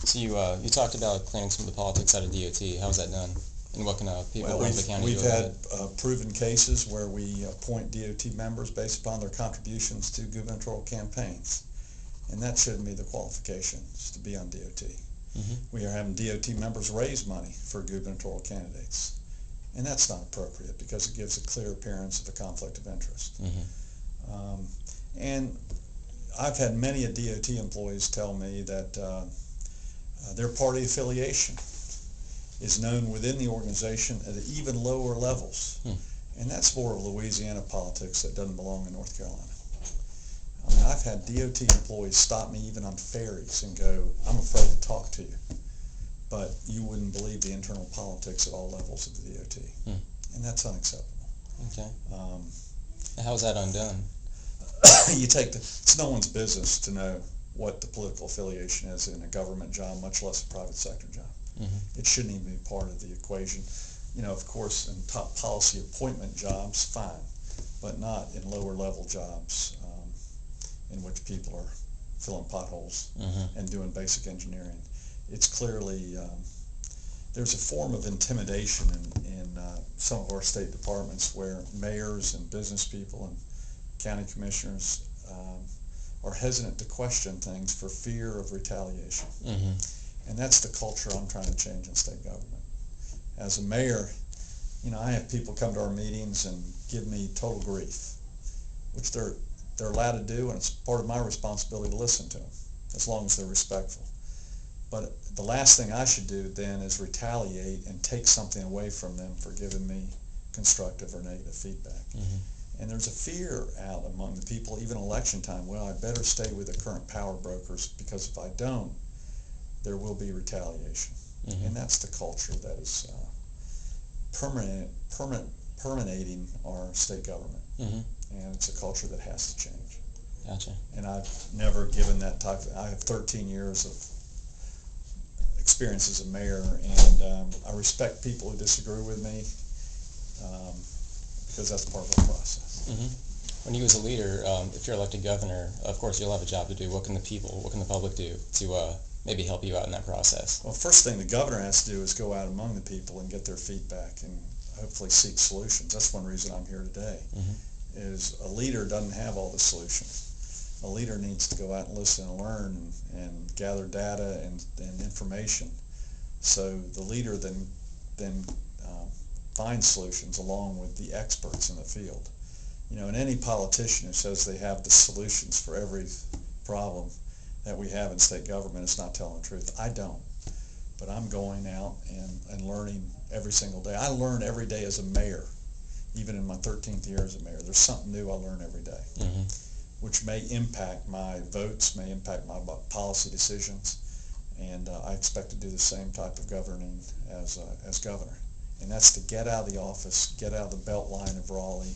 So you talked about cleaning some of the politics out of DOT. How was that done? And what can people in Brunswick County do we've about had it? proven cases where we appoint DOT members based upon their contributions to gubernatorial campaigns. And that shouldn't be the qualifications to be on DOT. Mm-hmm. We are having DOT members raise money for gubernatorial candidates. And that's not appropriate because it gives a clear appearance of a conflict of interest. Mm-hmm. And I've had many DOT employees tell me that their party affiliation is known within the organization at even lower levels. And that's more of Louisiana politics that doesn't belong in North Carolina. I mean, I've had DOT employees stop me even on ferries and go, "I'm afraid to talk to you." But you wouldn't believe the internal politics at all levels of the DOT. And that's unacceptable. Okay. How is that undone? It's no one's business to know what the political affiliation is in a government job, much less a private sector job. Mm-hmm. It shouldn't even be part of the equation. Of course, in top policy appointment jobs, fine, but not in lower level jobs in which people are filling potholes Mm-hmm. and doing basic engineering. It's clearly, there's a form of intimidation in some of our state departments where mayors and business people and county commissioners are hesitant to question things for fear of retaliation. Mm-hmm. And that's the culture I'm trying to change in state government. As a mayor, I have people come to our meetings and give me total grief, which they're allowed to do, and it's part of my responsibility to listen to them, as long as they're respectful. But the last thing I should do then is retaliate and take something away from them for giving me constructive or negative feedback. Mm-hmm. And there's a fear out among the people, even election time, well, I better stay with the current power brokers because if I don't, there will be retaliation. Mm-hmm. And that's the culture that is permeating our state government. Mm-hmm. And it's a culture that has to change. Gotcha. And I've never given that type of, I have 13 years of experience as a mayor, and I respect people who disagree with me because that's part of the process. Mm-hmm. When you as a leader, if you're elected governor, of course you'll have a job to do. What can the public do to maybe help you out in that process? Well, first thing the governor has to do is go out among the people and get their feedback and hopefully seek solutions. That's one reason I'm here today. Mm-hmm. Is a leader doesn't have all the solutions. A leader needs to go out and listen and learn and gather data and information. So the leader then finds solutions along with the experts in the field. And any politician who says they have the solutions for every problem that we have in state government is not telling the truth. I don't. But I'm going out and learning every single day. I learn every day as a mayor, even in my 13th year as a mayor. There's something new I learn every day, mm-hmm. which may impact my votes, may impact my policy decisions, and I expect to do the same type of governing as governor. And that's to get out of the office, get out of the belt line of Raleigh,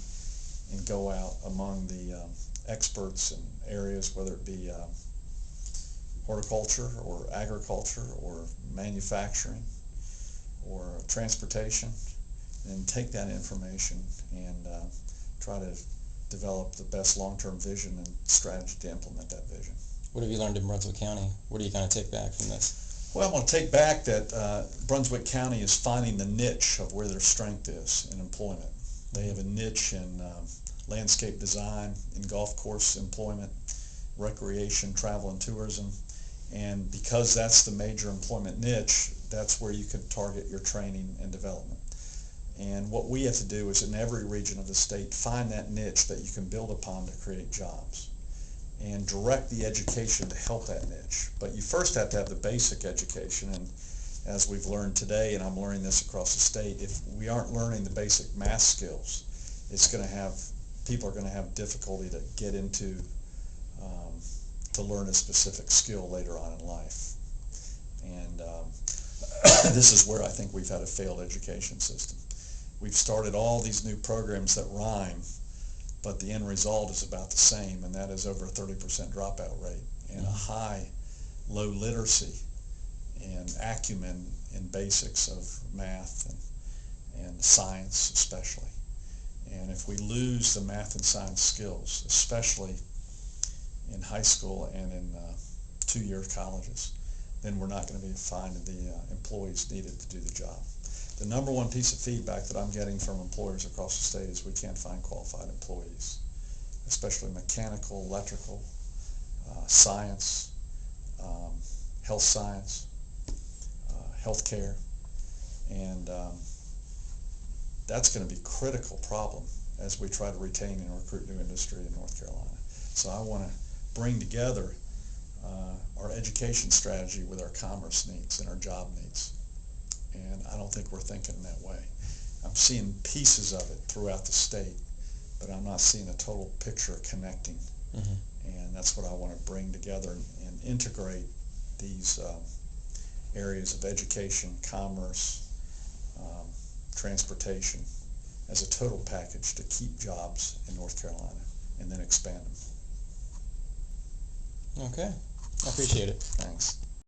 and go out among the experts in areas, whether it be horticulture or agriculture or manufacturing or transportation, and take that information and try to develop the best long-term vision and strategy to implement that vision. What have you learned in Brunswick County? What do you kind of take back from this? Well, I'm going to take back that Brunswick County is finding the niche of where their strength is in employment. They have a niche in landscape design, in golf course employment, recreation, travel, and tourism. And because that's the major employment niche, that's where you can target your training and development. And what we have to do is in every region of the state find that niche that you can build upon to create jobs and direct the education to help that niche. But you first have to have the basic education, and as we've learned today, and I'm learning this across the state, if we aren't learning the basic math skills, people are going to have difficulty to get into to learn a specific skill later on in life. And this is where I think we've had a failed education system. We've started all these new programs that rhyme, but the end result is about the same, and that is over a 30% dropout rate and a high low literacy and acumen in basics of math and science especially. And if we lose the math and science skills, especially in high school and in two-year colleges, then we're not going to be finding the employees needed to do the job. The number one piece of feedback that I'm getting from employers across the state is we can't find qualified employees, especially mechanical, electrical, science, health science, healthcare, and that's going to be a critical problem as we try to retain and recruit new industry in North Carolina. So I want to bring together our education strategy with our commerce needs and our job needs. And I don't think we're thinking that way. I'm seeing pieces of it throughout the state, but I'm not seeing a total picture connecting. Mm-hmm. And that's what I want to bring together and integrate these areas of education, commerce, transportation as a total package to keep jobs in North Carolina and then expand them. Okay, I appreciate it. Thanks.